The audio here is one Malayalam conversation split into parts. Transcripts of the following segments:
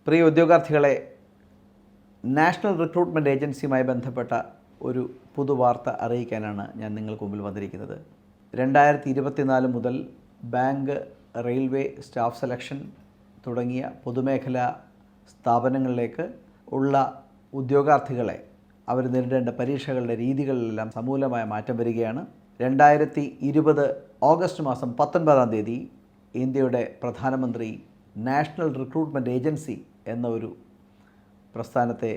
പ്രിയ ഉദ്യോഗാർത്ഥികളെ, നാഷണൽ റിക്രൂട്ട്മെൻറ്റ് ഏജൻസിയുമായി ബന്ധപ്പെട്ട ഒരു പുതുവാർത്ത അറിയിക്കാനാണ് ഞാൻ നിങ്ങൾക്ക് മുമ്പിൽ വന്നിരിക്കുന്നത്. 2024 മുതൽ ബാങ്ക്, റെയിൽവേ, സ്റ്റാഫ് സെലക്ഷൻ തുടങ്ങിയ പൊതുമേഖലാ സ്ഥാപനങ്ങളിലേക്ക് ഉള്ള ഉദ്യോഗാർത്ഥികളെ അവർ നേരിടേണ്ട പരീക്ഷകളുടെ രീതികളിലെല്ലാം സമൂലമായ മാറ്റം വരികയാണ്. 2020 ഓഗസ്റ്റ് മാസം 19-ാം തീയതി ഇന്ത്യയുടെ പ്രധാനമന്ത്രി നാഷണൽ റിക്രൂട്ട്മെൻറ്റ് ഏജൻസി എന്ന ഒരു പ്രസ്ഥാനത്തെ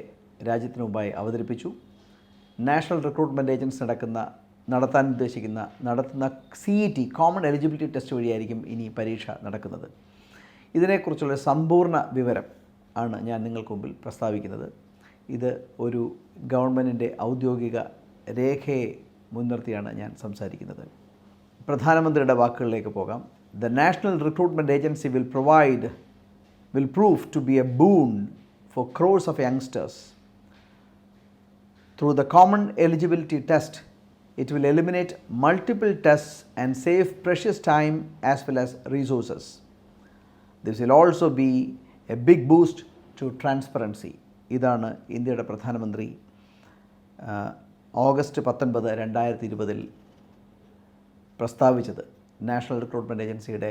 രാജ്യത്തിന് മുമ്പായി അവതരിപ്പിച്ചു. നാഷണൽ റിക്രൂട്ട്മെൻറ്റ് ഏജൻസി നടത്തുന്ന CET കോമൺ എലിജിബിലിറ്റി ടെസ്റ്റ് വഴിയായിരിക്കും ഇനി പരീക്ഷ നടക്കുന്നത്. ഇതിനെക്കുറിച്ചുള്ള സമ്പൂർണ്ണ വിവരം ആണ് ഞാൻ നിങ്ങൾക്ക് മുമ്പിൽ പ്രസ്താവിക്കുന്നത്. ഇത് ഒരു ഗവൺമെൻറ്റിൻ്റെ ഔദ്യോഗിക രേഖയെ മുൻനിർത്തിയാണ് ഞാൻ സംസാരിക്കുന്നത്. പ്രധാനമന്ത്രിയുടെ വാക്കുകളിലേക്ക് പോകാം. The National Recruitment Agency will prove to be a boon for crores of youngsters. Through the common eligibility test, it will eliminate multiple tests and save precious time as well as resources. This will also be a big boost to transparency. ഇതാണ് ഇന്ത്യയുടെ പ്രധാനമന്ത്രി ഓഗസ്റ്റ് 19, 2020 പ്രസ്താവിച്ചത് നാഷണൽ റിക്രൂട്ട്മെൻറ്റ് ഏജൻസിയുടെ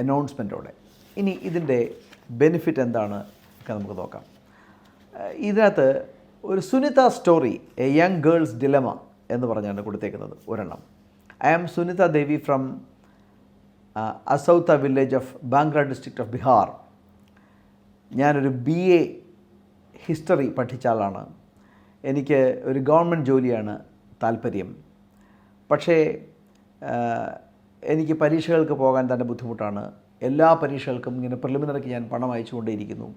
അനൗൺസ്മെൻറ്റോടെ. ഇനി ഇതിൻ്റെ ബെനിഫിറ്റ് എന്താണ് ഒക്കെ നമുക്ക് നോക്കാം. ഇതിനകത്ത് ഒരു Sunita story, a young girl's dilemma എന്ന് പറഞ്ഞാണ് കൊടുത്തേക്കുന്നത് ഒരെണ്ണം. I am Sunita Devi from Asautha village of Bangra district of Bihar. ഞാനൊരു BA ഹിസ്റ്ററി പഠിച്ച ആളാണ്. എനിക്ക് ഒരു ഗവൺമെൻറ് ജോലിയാണ് താല്പര്യം. പക്ഷേ എനിക്ക് പരീക്ഷകൾക്ക് പോകാൻ തന്നെ ബുദ്ധിമുട്ടാണ്. എല്ലാ പരീക്ഷകൾക്കും ഇങ്ങനെ പ്രിലിമിനറിക്ക് ഞാൻ പണം അയച്ചുകൊണ്ടേയിരിക്കുന്നു.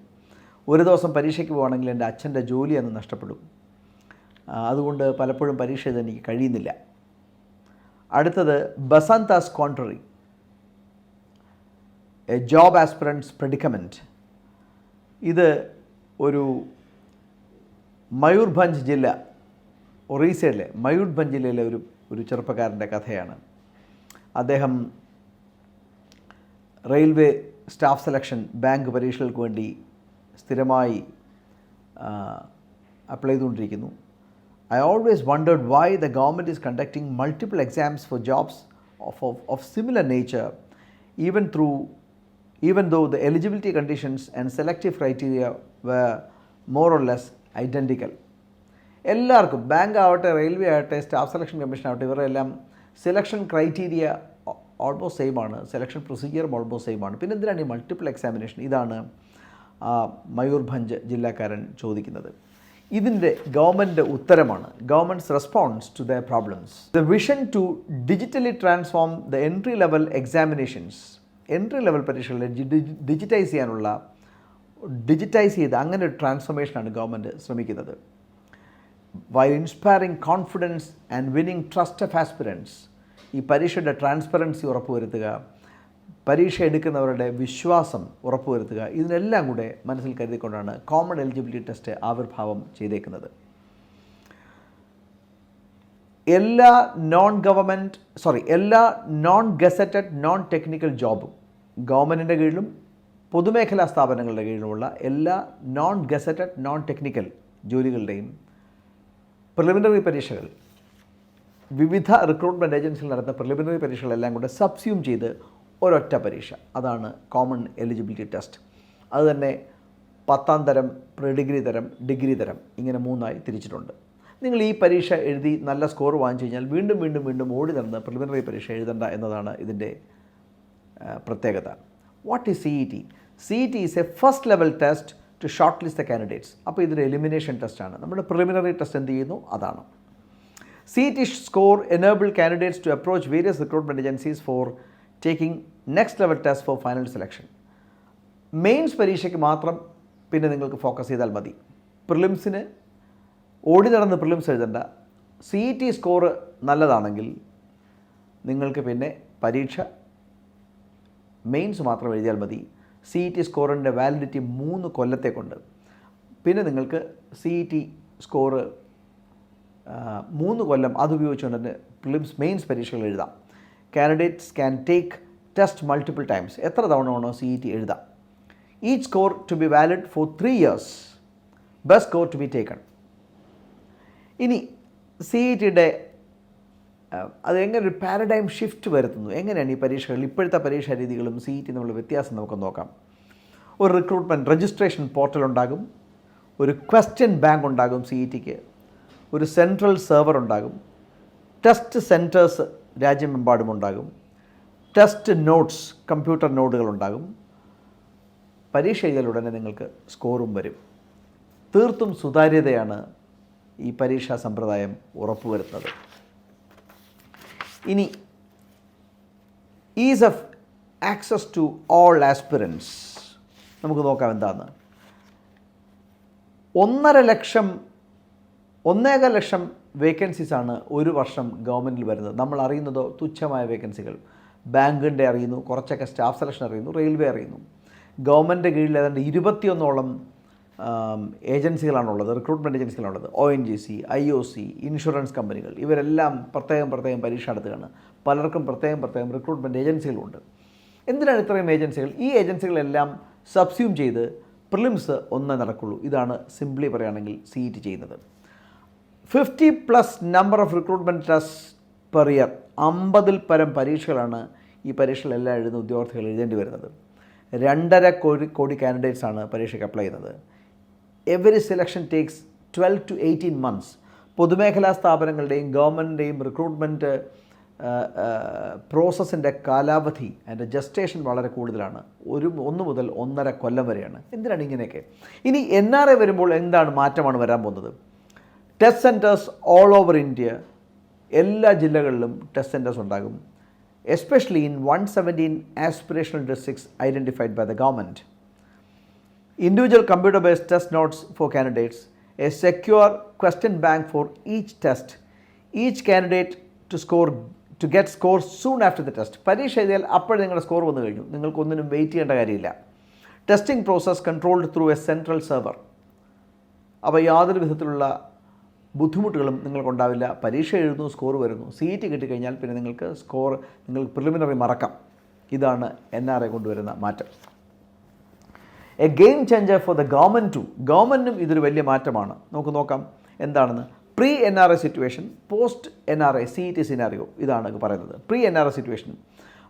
ഒരു ദിവസം പരീക്ഷയ്ക്ക് പോകുകയാണെങ്കിൽ എൻ്റെ അച്ഛൻ്റെ ജോലി അന്ന് നഷ്ടപ്പെടും. അതുകൊണ്ട് പലപ്പോഴും പരീക്ഷ എഴുതാൻ എനിക്ക് കഴിയുന്നില്ല. അടുത്തത് ബസന്താസ് കോൺട്രറി, എ ജോബ് ആസ്പിറൻസ് പ്രെഡിക്കമെൻറ്റ്. ഇത് ഒരു മയൂർഭഞ്ച് ജില്ല, ഒറീസയിലെ മയൂർഭഞ്ച് ജില്ലയിലെ ഒരു ചെറുപ്പക്കാരൻ്റെ കഥയാണ്. അദ്ദേഹം റെയിൽവേ, സ്റ്റാഫ് സെലക്ഷൻ, ബാങ്ക് പരീക്ഷകൾക്ക് വേണ്ടി സ്ഥിരമായി അപ്ലൈ ചെയ്തുകൊണ്ടിരിക്കുന്നു. I always wondered why the government is conducting multiple exams for jobs of similar nature even though the eligibility conditions and selective criteria were more or less identical. എല്ലാവർക്കും, ബാങ്ക് ആവട്ടെ, റെയിൽവേ ആവട്ടെ, സ്റ്റാഫ് സെലക്ഷൻ കമ്മീഷൻ ആവട്ടെ, ഇവരെല്ലാം സെലക്ഷൻ ക്രൈറ്റീരിയ ഓൾമോസ്റ്റ് സെയിം ആണ്, സെലക്ഷൻ പ്രൊസീജിയറും ഓൾമോസ്റ്റ് സെയിം ആണ്. പിന്നെ എന്തിനാണ് ഈ മൾട്ടിപ്പിൾ എക്സാമിനേഷൻ? ഇതാണ് മയൂർഭഞ്ച് ജില്ലക്കാരൻ ചോദിക്കുന്നത്. ഇതിൻ്റെ ഗവൺമെൻറ് ഉത്തരമാണ്, government's response to the problems. The vision to digitally transform the entry level examinations. Entry level പരീക്ഷകളെ ഡിജിറ്റൈസ് ചെയ്ത് അങ്ങനെ ഒരു ട്രാൻസ്ഫോർമേഷനാണ് ഗവൺമെൻറ് ശ്രമിക്കുന്നത്. While inspiring confidence and winning trust of aspirants. ഈ പരീക്ഷയുടെ ട്രാൻസ്പെറൻസി ഉറപ്പുവരുത്തുക, പരീക്ഷ എടുക്കുന്നവരുടെ വിശ്വാസം ഉറപ്പുവരുത്തുക, ഇതിനെല്ലാം കൂടെ മനസ്സിൽ കരുതിക്കൊണ്ടാണ് കോമൺ എലിജിബിലിറ്റി ടെസ്റ്റ് ആവിർഭാവം ചെയ്തേക്കുന്നത്. എല്ലാ നോൺ ഗസറ്റഡ് നോൺ ടെക്നിക്കൽ ജോബും, ഗവൺമെൻറ്റിൻ്റെ കീഴിലും പൊതുമേഖലാ സ്ഥാപനങ്ങളുടെ കീഴിലുമുള്ള എല്ലാ നോൺ ഗസറ്റഡ് നോൺ ടെക്നിക്കൽ ജോലികളുടെയും പ്രിലിമിനറി പരീക്ഷകൾ, വിവിധ റിക്രൂട്ട്മെൻറ്റ് ഏജൻസികൾ നടത്തുന്ന പ്രിലിമിനറി പരീക്ഷകളെല്ലാം കൂടെ സബ്സ്യൂം ചെയ്ത് ഒരൊറ്റ പരീക്ഷ, അതാണ് കോമൺ എലിജിബിലിറ്റി ടെസ്റ്റ്. അതുതന്നെ 10ാം തരം, പ്രീ തരം, ഡിഗ്രി തരം, ഇങ്ങനെ 3ആയി തിരിച്ചിട്ടുണ്ട്. നിങ്ങൾ ഈ പരീക്ഷ എഴുതി നല്ല സ്കോർ വാങ്ങിച്ചു കഴിഞ്ഞാൽ വീണ്ടും ഓടി നടന്ന് പ്രിലിമിനറി പരീക്ഷ എഴുതണ്ട എന്നതാണ് ഇതിൻ്റെ പ്രത്യേകത. What is CET? CET is a first level test to short list the candidates. അപ്പോൾ ഇതൊരു എലിമിനേഷൻ ടെസ്റ്റാണ്. നമ്മുടെ പ്രിലിമിനറി ടെസ്റ്റ് എന്ത് ചെയ്യുന്നു? അതാണ്. CET score enable candidates to approach various recruitment agencies for taking next level test for final selection. Mains പരീക്ഷയ്ക്ക് മാത്രം പിന്നെ നിങ്ങൾക്ക് ഫോക്കസ് ചെയ്താൽ മതി. പ്രിലിംസിന് ഓടി നടന്ന് പ്രിലിംസ് എഴുതണ്ട. CET സ്കോർ നല്ലതാണെങ്കിൽ നിങ്ങൾക്ക് പിന്നെ പരീക്ഷ മെയിൻസ് മാത്രം എഴുതിയാൽ മതി. CET സ്കോറിൻ്റെ വാലിഡിറ്റി 3 കൊല്ലത്തേക്കുണ്ട്. പിന്നെ നിങ്ങൾക്ക് CET സ്കോർ 3 കൊല്ലം അതുപയോഗിച്ചുകൊണ്ട് തന്നെ പ്രിലിംസ്, മെയിൻസ് പരീക്ഷകൾ എഴുതാം. Candidates can take test multiple times. എത്ര തവണ വേണോ CET എഴുതാം. Each score to be valid for 3 years. Best score to be taken. ഇനി സി ഇ ടിയുടെ അതെങ്ങനെ ഒരു പാരഡൈം ഷിഫ്റ്റ് വരുത്തുന്നു, എങ്ങനെയാണ് ഈ പരീക്ഷകൾ, ഇപ്പോഴത്തെ പരീക്ഷാ രീതികളും സി ഇ ടി തമ്മിലുള്ള വ്യത്യാസം നമുക്ക് നോക്കാം. ഒരു റിക്രൂട്ട്മെൻറ്റ് രജിസ്ട്രേഷൻ പോർട്ടൽ ഉണ്ടാകും, ഒരു ക്വസ്റ്റ്യൻ ബാങ്ക് ഉണ്ടാകും സി ഇ ടിക്ക്, ഒരു സെൻട്രൽ സെർവർ ഉണ്ടാകും, ടെസ്റ്റ് സെൻറ്റേഴ്സ് രാജ്യമെമ്പാടും ഉണ്ടാകും, ടെസ്റ്റ് നോട്ട്സ് കമ്പ്യൂട്ടർ നോഡുകളുണ്ടാകും. പരീക്ഷ എഴുതിയാലുടനെ നിങ്ങൾക്ക് സ്കോറും വരും. തീർത്തും സുതാര്യതയാണ് ഈ പരീക്ഷാ സമ്പ്രദായം ഉറപ്പുവരുത്തുന്നത്. ഇനി ease of access to all aspirants നമുക്ക് നോക്കാം എന്താണെന്ന്. 1.5 ലക്ഷം വേക്കൻസീസാണ് ഒരു വർഷം ഗവൺമെൻറ്റിൽ വരുന്നത്. നമ്മൾ അറിയുന്നതോ തുച്ഛമായ വേക്കൻസികൾ. ബാങ്കിൻ്റെ അറിയുന്നു, കുറച്ചൊക്കെ സ്റ്റാഫ് സെലക്ഷൻ അറിയുന്നു, റെയിൽവേ അറിയുന്നു. ഗവൺമെൻറ്റിൻ്റെ കീഴിൽ ഏതാണ്ട് 21ഓളം ഏജൻസികളാണുള്ളത്, റിക്രൂട്ട്മെൻറ്റ് ഏജൻസികളാണുള്ളത്. ONGC, IOC, ഇൻഷുറൻസ് കമ്പനികൾ, ഇവരെല്ലാം പ്രത്യേകം പരീക്ഷ നടത്തുകയാണ്. പലർക്കും പ്രത്യേകം റിക്രൂട്ട്മെൻറ്റ് ഏജൻസികളുണ്ട്. എന്തിനാണ് ഇത്രയും ഏജൻസികൾ? ഈ ഏജൻസികളെല്ലാം സബ്സ്യൂം ചെയ്ത് പ്രിലിംസ് ഒന്നേ നടക്കുള്ളൂ. ഇതാണ് സിംപ്ലി പറയുകയാണെങ്കിൽ സി ഇ ടി ചെയ്യുന്നത്. 50+ number of recruitment test per year, 50-ൽ പരം പരീക്ഷകളാണ് ഈ പരീക്ഷകളെല്ലാം എഴുതുന്ന ഉദ്യോഗാർത്ഥികൾ എഴുതേണ്ടി വരുന്നത്. 2.5 കോടി കാൻഡിഡേറ്റ്സാണ് പരീക്ഷയ്ക്ക് അപ്ലൈ ചെയ്യുന്നത്. Every selection takes 12 to 18 months. പൊതുമേഖലാ സ്ഥാപനങ്ങളുടെയും ഗവൺമെൻറ്റിൻ്റെയും റിക്രൂട്ട്മെൻറ്റ് പ്രോസസ്സിൻ്റെ കാലാവധി, അതിൻ്റെ ജസ്റ്റേഷൻ വളരെ കൂടുതലാണ്. 1 മുതൽ 1.5 കൊല്ലം വരെയാണ്. എന്തിനാണ് ഇങ്ങനെയൊക്കെ? ഇനി NRI വരുമ്പോൾ എന്താണ് മാറ്റമാണ് വരാൻ പോകുന്നത്? Test centres all over India, എല്ലാ ജില്ലകളിലും ടെസ്റ്റ് സെൻറ്റേഴ്സ് ഉണ്ടാകും. Especially in 117 aspirational districts identified by the government. Individual computer-based test notes for candidates, a secure question bank for each test, each candidate to get scores soon after the test. പരീക്ഷ എഴുതിയാൽ അപ്പോൾ നിങ്ങളുടെ സ്കോർ വന്നു കഴിഞ്ഞു, നിങ്ങൾക്കൊന്നിനും വെയിറ്റ് ചെയ്യേണ്ട കാര്യമില്ല. Testing process controlled through A central server. അപ്പോൾ യാതൊരു വിധത്തിലുള്ള ബുദ്ധിമുട്ടുകളും നിങ്ങൾക്കുണ്ടാവില്ല. പരീക്ഷ എഴുതുന്നു, സ്കോർ വരുന്നു. സി ഇ ടി കിട്ടിക്കഴിഞ്ഞാൽ പിന്നെ നിങ്ങൾക്ക് പ്രിലിമിനറി മറക്കാം. ഇതാണ് NRI കൊണ്ടുവരുന്ന മാറ്റം. A game changer for the government too. ഗവൺമെൻറ്റിനും ഇതൊരു വലിയ മാറ്റമാണ്. നമുക്ക് നോക്കാം എന്താണെന്ന്. Pre NRI situation, post NRI C E T scenario, ഇതാണ് പറയുന്നത്. Pre NRI situation,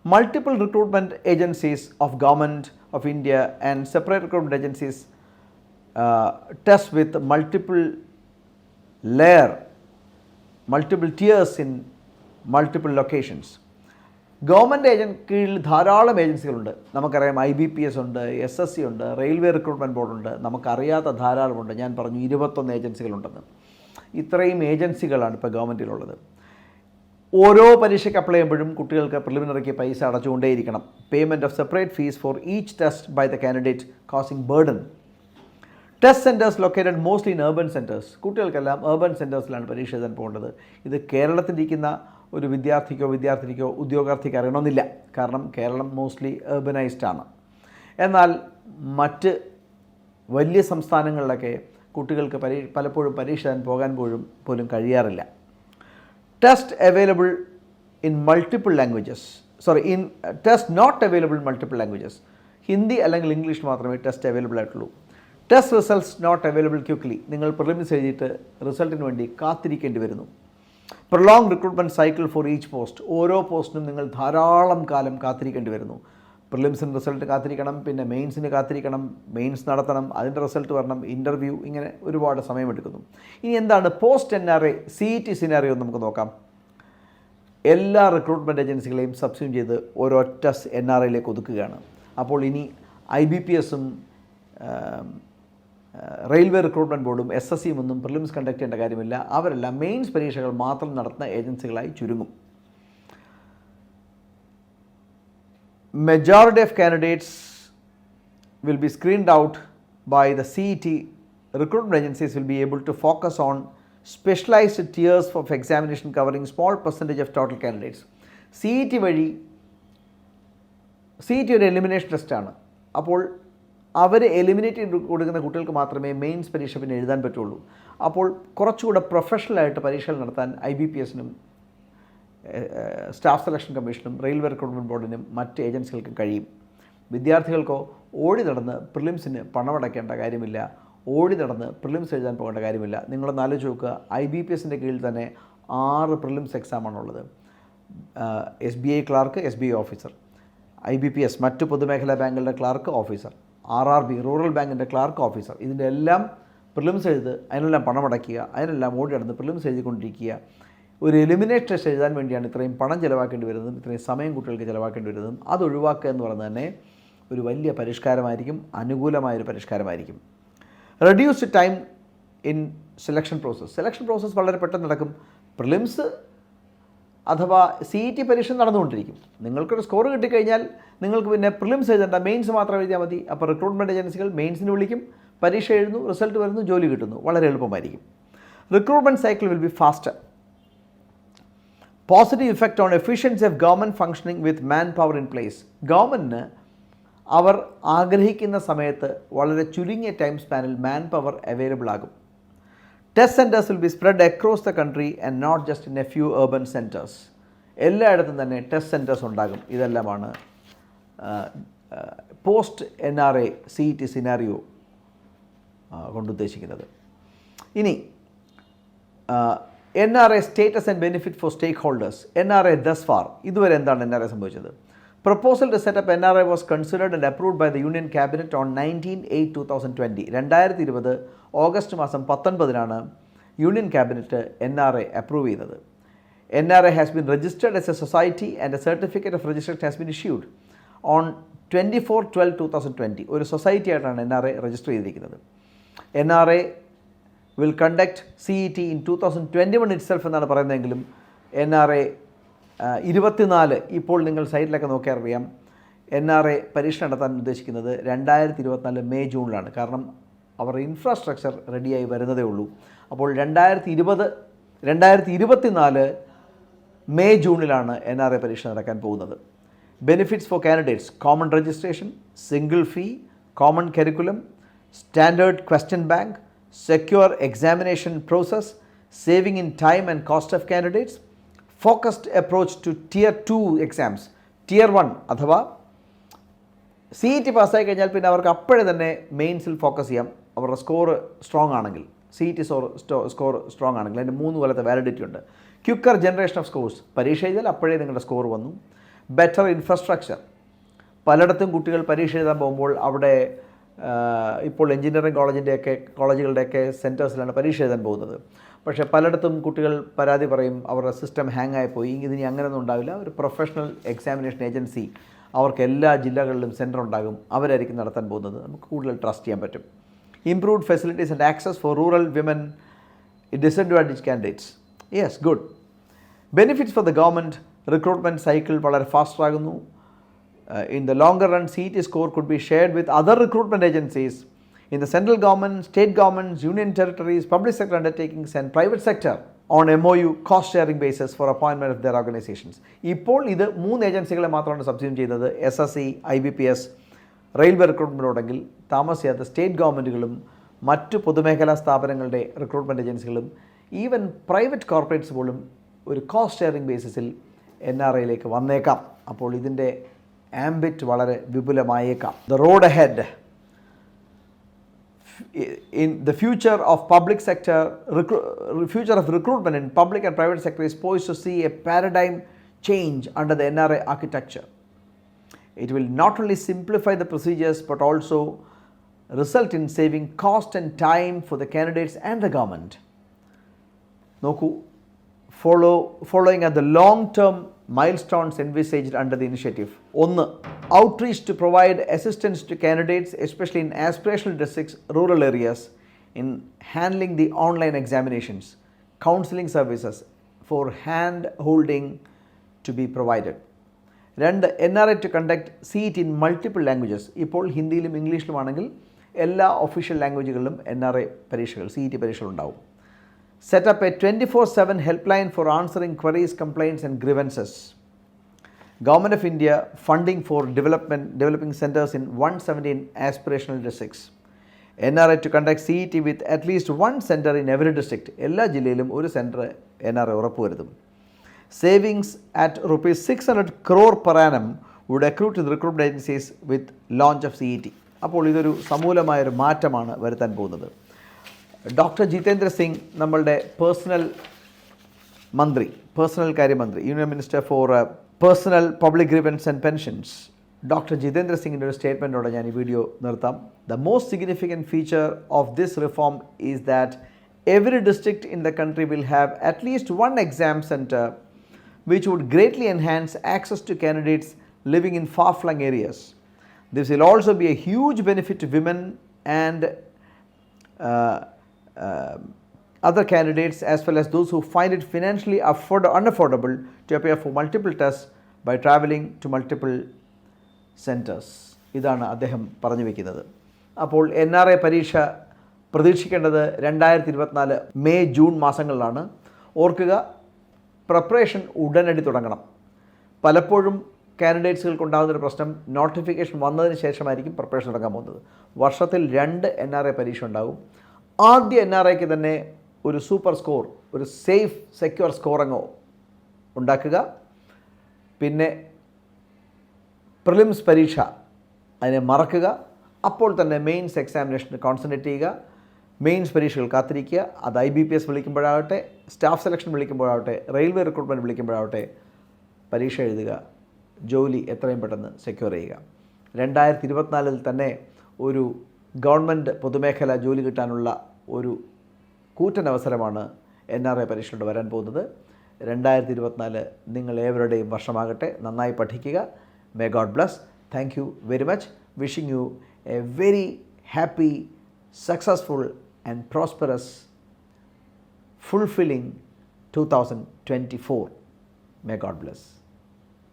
multiple recruitment agencies of government of India and separate recruitment agencies test with multiple tiers in multiple locations. ഗവൺമെൻറ് കീഴിൽ ധാരാളം ഏജൻസികളുണ്ട്. നമുക്കറിയാം IBPS ഉണ്ട്, SSC ഉണ്ട്, റെയിൽവേ റിക്രൂട്ട്മെൻറ്റ് ബോർഡുണ്ട്. നമുക്കറിയാത്ത ധാരാളമുണ്ട്. ഞാൻ പറഞ്ഞു 21 ഏജൻസികളുണ്ടെന്ന്. ഇത്രയും ഏജൻസികളാണ് ഇപ്പോൾ ഗവൺമെൻറ്റിലുള്ളത്. ഓരോ പരീക്ഷയ്ക്ക് അപ്ലൈ ചെയ്യുമ്പോഴും കുട്ടികൾക്ക് പ്രിലിമിനറിക്ക് പൈസ അടച്ചുകൊണ്ടേയിരിക്കണം. Payment of separate fees for each test by the candidate causing burden. Test centres located mostly in urban centres. കുട്ടികൾക്കെല്ലാം urban സെൻറ്റേഴ്സിലാണ് പരീക്ഷ എഴുതാൻ പോകേണ്ടത്. ഇത് കേരളത്തിലിരിക്കുന്ന ഒരു വിദ്യാർത്ഥിനിക്കോ ഉദ്യോഗാർത്ഥിക്ക് അറിയണമെന്നില്ല. കാരണം കേരളം മോസ്റ്റ്ലി urbanized ആണ്. എന്നാൽ മറ്റ് വലിയ സംസ്ഥാനങ്ങളിലൊക്കെ കുട്ടികൾക്ക് പലപ്പോഴും പരീക്ഷ എഴുതാൻ പോലും കഴിയാറില്ല. Test available in multiple languages, test not available in multiple languages. Hindi അല്ലെങ്കിൽ ഇംഗ്ലീഷ് മാത്രമേ ടെസ്റ്റ് അവൈലബിൾ ആയിട്ടുള്ളൂ. Test results not available quickly. നിങ്ങൾ പ്രിലിംസ് എഴുതിയിട്ട് റിസൾട്ടിന് വേണ്ടി കാത്തിരിക്കേണ്ടി വരുന്നു. Prolong recruitment cycle for each post. ഓരോ പോസ്റ്റിനും നിങ്ങൾ ധാരാളം കാലം കാത്തിരിക്കേണ്ടി വരുന്നു. പ്രിലിംസിന് റിസൾട്ട് കാത്തിരിക്കണം, പിന്നെ മെയിൻസിന് കാത്തിരിക്കണം, മെയിൻസ് നടത്തണം, അതിൻ്റെ റിസൾട്ട് വരണം, ഇൻ്റർവ്യൂ, ഇങ്ങനെ ഒരുപാട് സമയമെടുക്കുന്നു. ഇനി എന്താണ് post NRI C E T scenario നമുക്ക് നോക്കാം. എല്ലാ റിക്രൂട്ട്മെൻറ്റ് ഏജൻസികളെയും സബ്സ്യൂം ചെയ്ത് ഒരൊറ്റ NRIയിലേക്ക് ഒതുക്കുകയാണ്. അപ്പോൾ ഇനി IBPSഉം റെയിൽവേ റിക്രൂട്ട്മെൻറ്റ് ബോർഡും SSCയും ഒന്നും പ്രിലിംസ് കണ്ടക്ട് ചെയ്യേണ്ട കാര്യമില്ല. അവരെല്ലാം മെയിൻസ് പരീക്ഷകൾ മാത്രം നടത്തുന്ന ഏജൻസികളായി ചുരുങ്ങും. Majority of candidates will be screened out by the CET. Recruitment agencies will be able to focus on specialized tiers of examination covering small percentage of total candidates. CET വഴി ഒരു എലിമിനേഷൻ ടെസ്റ്റാണ്. അപ്പോൾ അവർ എലിമിനേറ്റ് ചെയ്ത് കൊടുക്കുന്ന കുട്ടികൾക്ക് മാത്രമേ മെയിൻസ് പരീക്ഷ പിന്നെ എഴുതാൻ പറ്റുള്ളൂ. അപ്പോൾ കുറച്ചുകൂടെ പ്രൊഫഷണലായിട്ട് പരീക്ഷകൾ നടത്താൻ IBPSനും സ്റ്റാഫ് സെലക്ഷൻ കമ്മീഷനും റെയിൽവേ റിക്രൂട്ട്മെൻറ്റ് ബോർഡിനും മറ്റ് ഏജൻസികൾക്കും കഴിയും. വിദ്യാർത്ഥികൾക്കോ ഓടി നടന്ന് പ്രിലിംസിന് പണമടയ്ക്കേണ്ട കാര്യമില്ല, ഓടി നടന്ന് പ്രിലിംസ് എഴുതാൻ പോകേണ്ട കാര്യമില്ല. നിങ്ങളൊന്ന് ആലോചിച്ച് നോക്കുക, IBPSൻ്റെ കീഴിൽ തന്നെ 6 പ്രിലിംസ് എക്സാമാണുള്ളത്. SBI clerk, SBI officer, IBPS മറ്റു പൊതുമേഖലാ ബാങ്കുകളുടെ ക്ലാർക്ക് ഓഫീസർ, RRB റൂറൽ ബാങ്കിൻ്റെ ക്ലാർക്ക് ഓഫീസർ, ഇതിൻ്റെ എല്ലാം പ്രിലിംസ് എഴുത്, അതിനെല്ലാം പണമടയ്ക്കുക, അതിനെല്ലാം ഓടി നടന്ന് പ്രിലിംസ് എഴുതിക്കൊണ്ടിരിക്കുക. ഒരു എലിമിനേറ്റ് ടെസ്റ്റ് എഴുതാൻ വേണ്ടിയാണ് ഇത്രയും പണം ചിലവാക്കേണ്ടി വരുന്നതും ഇത്രയും സമയം കുട്ടികൾക്ക് ചിലവാക്കേണ്ടി വരുന്നതും. അതൊഴിവാക്കുക എന്ന് പറയുന്നത് തന്നെ ഒരു വലിയ പരിഷ്കാരമായിരിക്കും, അനുകൂലമായൊരു പരിഷ്കാരമായിരിക്കും. Reduced time in selection process വളരെ പെട്ടെന്ന് നടക്കും. പ്രിലിംസ് അഥവാ CET പരീക്ഷ നടന്നുകൊണ്ടിരിക്കും. നിങ്ങൾക്കൊരു സ്കോർ കിട്ടിക്കഴിഞ്ഞാൽ നിങ്ങൾക്ക് പിന്നെ പ്രിലിംസ് എഴുതേണ്ട, മെയിൻസ് മാത്രം എഴുതിയാൽ മതി. അപ്പോൾ റിക്രൂട്ട്മെൻറ്റ് ഏജൻസികൾ മെയിൻസിന് വിളിക്കും, പരീക്ഷ എഴുതുന്നു, റിസൾട്ട് വരുന്നു, ജോലി കിട്ടുന്നു, വളരെ എളുപ്പമായിരിക്കും. Recruitment cycle will be faster. Positive effect on efficiency of government functioning with man power in place. ഗവൺമെൻറ്റിന് അവർ ആഗ്രഹിക്കുന്ന സമയത്ത് വളരെ ചുരുങ്ങിയ ടൈം സ്പാനിൽ മാൻ പവർ അവൈലബിൾ ആകും. Test centres will be spread across the country and not just in a few urban centres. എല്ലായിടത്തും തന്നെ ടെസ്റ്റ് സെൻറ്റേഴ്സ് ഉണ്ടാകും. ഇതെല്ലാമാണ് പോസ്റ്റ് NRA CET സിനാരിയോ കൊണ്ടുദ്ദേശിക്കുന്നത്. ഇനി NRA status and benefit for stake holders. NRA thus far, ഇതുവരെ എന്താണ് NRA സംഭവിച്ചത്? Proposal to set up NRA was considered and approved by the Union Cabinet on 19/8/2020. 2020 August മാസം 19-നാണ് യൂണിയൻ ക്യാബിനറ്റ് NRA അപ്രൂവ് ചെയ്തത്. NRA has been registered as a society and a certificate of registration has been issued on 24/12/2020. ഒരു സൊസൈറ്റി ആയിട്ടാണ് NRA രജിസ്റ്റർ ചെയ്തിരിക്കുന്നത്. NRA will conduct CET in 2021 itself എന്നാണ് പറയുന്നതെങ്കിലും NRA 24 ഇപ്പോൾ നിങ്ങൾ സൈറ്റിലൊക്കെ നോക്കിയാൽ അറിയാം, NRA പരീക്ഷ നടത്താൻ ഉദ്ദേശിക്കുന്നത് 2024 മെയ് ജൂണിലാണ്. കാരണം അവർ ഇൻഫ്രാസ്ട്രക്ചർ റെഡിയായി വരുന്നതേ ഉള്ളൂ. അപ്പോൾ 2024 മെയ് ജൂണിലാണ് NRA പരീക്ഷ നടക്കാൻ പോകുന്നത്. Benefits four candidates: common registration, single fee, common curriculum, standard question bank, secure examination process, saving in time and cost of candidates, focused approach to tier 2 exams. tier 1 അഥവാ CET പാസ്സായി കഴിഞ്ഞാൽ പിന്നെ അവർക്ക് അപ്പോഴേ തന്നെ മെയിൻസിൽ ഫോക്കസ് ചെയ്യാം. അവരുടെ സ്കോർ സ്ട്രോങ് ആണെങ്കിൽ, CET സ്കോർ സ്ട്രോങ് ആണെങ്കിൽ അതിൻ്റെ 3 കൊല്ലത്തെ വാലിഡിറ്റി ഉണ്ട്. ക്വിക്കർ ജനറേഷൻ ഓഫ് സ്കോർസ്, പരീക്ഷ എഴുതിയാൽ അപ്പോഴേ നിങ്ങളുടെ സ്കോർ വന്നു. ബെറ്റർ ഇൻഫ്രാസ്ട്രക്ചർ, പലയിടത്തും കുട്ടികൾ പരീക്ഷ എഴുതാൻ പോകുമ്പോൾ അവിടെ ഇപ്പോൾ എഞ്ചിനീയറിംഗ് കോളേജുകളുടെയൊക്കെ സെൻറ്റേഴ്സിലാണ് പരീക്ഷ എഴുതാൻ പോകുന്നത്. പക്ഷേ പലയിടത്തും കുട്ടികൾ പരാതി പറയും, അവരുടെ സിസ്റ്റം ഹാങ് ആയിപ്പോയി, ഇതിനി അങ്ങനെയൊന്നും ഉണ്ടാവില്ല. ഒരു പ്രൊഫഷണൽ എക്സാമിനേഷൻ ഏജൻസി, അവർക്ക് എല്ലാ ജില്ലകളിലും സെൻറ്റർ ഉണ്ടാകും, അവരായിരിക്കും നടത്താൻ പോകുന്നത്. നമുക്ക് കൂടുതൽ ട്രസ്റ്റ് ചെയ്യാൻ പറ്റും. Improved facilities and access for rural women, disadvantage candidates. Yes, good. Benefits four the government: recruitment cycle വളരെ ഫാസ്റ്റർ ആകുന്നു. In the longer run, CET score could be shared with other recruitment agencies in the central government, state governments, union territories, public sector undertakings and private sector on MOU cost sharing basis for appointment of their organizations. ഇപ്പോൾ ഇത് 3 ഏജൻസികളെ മാത്രമാണ് സബ്സ്റ്റിറ്റ്യൂട്ട് ചെയ്തത്. SSC, IBPS, റെയിൽവേ റിക്രൂട്ട്മെൻറ്റോടെങ്കിൽ താമസിയാത്ത സ്റ്റേറ്റ് ഗവൺമെൻറ്റുകളും മറ്റു പൊതുമേഖലാ സ്ഥാപനങ്ങളുടെ റിക്രൂട്ട്മെൻറ്റ് ഏജൻസികളും ഈവൻ പ്രൈവറ്റ് കോർപ്പറേറ്റ്സ് പോലും ഒരു കോസ്റ്റ് ഷെയറിംഗ് ബേസിസിൽ NRAയിലേക്ക് വന്നേക്കാം. അപ്പോൾ ഇതിൻ്റെ ആംബിറ്റ് വളരെ വിപുലമായേക്കാം. The road ahead in the future of public sector future of recruitment in public and private sector is poised to see a paradigm change under the NRA architecture. It will not only simplify the procedures but also result in saving cost and time for the candidates and the government. നോക്കൂ, following at the long term milestones envisaged under the initiative. 1. Outreach to provide assistance to candidates, especially in aspirational districts, rural areas, in handling the online examinations. Counseling services for hand holding to be provided. 2. NRA to conduct CET in multiple languages. ഇപ്പോൾ ഹിന്ദിയിലും ഇംഗ്ലീഷിലുമാണെങ്കിൽ എല്ലാ ഒഫീഷ്യൽ ലാംഗ്വേജുകളിലും NRA പരീക്ഷകൾ, CET പരീക്ഷകൾ ഉണ്ടാവും. Set up a 24/7 helpline for answering queries, complaints and grievances. Government of India funding for developing centers in 117 aspirational districts. NRA to conduct CET with at least one center in every district. എല്ലാ ജില്ലയിലും ഒരു centre NRA ഉറപ്പുവരുത്തും. Savings at rupees 600 crore per annum would accrue to the recruitment agencies with launch of CET. അപ്പോൾ ഇതൊരു സമൂലമായൊരു മാറ്റമാണ് വരുത്താൻ പോകുന്നത്. ഡോക്ടർ ജിതേന്ദ്ര സിംഗ് നമ്മളുടെ പേഴ്സണൽ കാര്യമന്ത്രി, union minister for personnel public grievances and pensions, doctor Jitendra സിംഗിൻ്റെ ഒരു സ്റ്റേറ്റ്മെൻറ്റോടെ ഞാൻ ഈ വീഡിയോ നിർത്താം. The most significant feature of this reform is that every district in the country will have at least one exam center which would greatly enhance access to candidates living in far-flung areas. This will also be a huge benefit to women and other candidates as well as those who find it financially unaffordable to appear for multiple tests by travelling to multiple centers. ഇതാണ് അദ്ദേഹം പറഞ്ഞു വയ്ക്കുന്നത്. അപ്പോൾ NRA പരീക്ഷ പ്രതീക്ഷിക്കേണ്ടത് 2024 മെയ് ജൂൺ മാസങ്ങളിലാണ്. ഓർക്കുക, പ്രിപ്പറേഷൻ ഉടനടി തുടങ്ങണം. പലപ്പോഴും കാൻഡിഡേറ്റ്സുകൾക്കുണ്ടാകുന്നൊരു പ്രശ്നം, നോട്ടിഫിക്കേഷൻ വന്നതിന് ശേഷമായിരിക്കും പ്രിപ്പറേഷൻ തുടങ്ങാൻ പോകുന്നത്. വർഷത്തിൽ 2 NRA പരീക്ഷ ഉണ്ടാകും. ആദ്യ NRAയ്ക്ക് തന്നെ ഒരു സൂപ്പർ സ്കോർ, ഒരു സേഫ് സെക്യൂർ സ്കോറങ്ങോ ഉണ്ടാക്കുക. പിന്നെ പ്രിലിംസ് പരീക്ഷ അതിനെ മറക്കുക. അപ്പോൾ തന്നെ മെയിൻസ് എക്സാമിനേഷന് കോൺസെൻട്രേറ്റ് ചെയ്യുക. മെയിൻസ് പരീക്ഷകൾ കാത്തിരിക്കുക. അത് IBPS വിളിക്കുമ്പോഴാവട്ടെ, സ്റ്റാഫ് സെലക്ഷൻ വിളിക്കുമ്പോഴാവട്ടെ, റെയിൽവേ റിക്രൂട്ട്മെൻറ്റ് വിളിക്കുമ്പോഴാവട്ടെ പരീക്ഷ എഴുതുക. ജോലി എത്രയും പെട്ടെന്ന് സെക്യൂർ ചെയ്യുക. 2024 തന്നെ ഒരു ഗവൺമെൻറ് പൊതുമേഖല ജോലി കിട്ടാനുള്ള ഒരു കൂറ്റൻ അവസരമാണ് NRA പരീക്ഷയോട് വരാൻ പോകുന്നത്. 2024 നിങ്ങൾ ഏവരുടെയും വർഷമാകട്ടെ. നന്നായി പഠിക്കുക. May God bless. Thank you very much. Wishing you A very happy, successful and prosperous, fulfilling 2024. May God bless.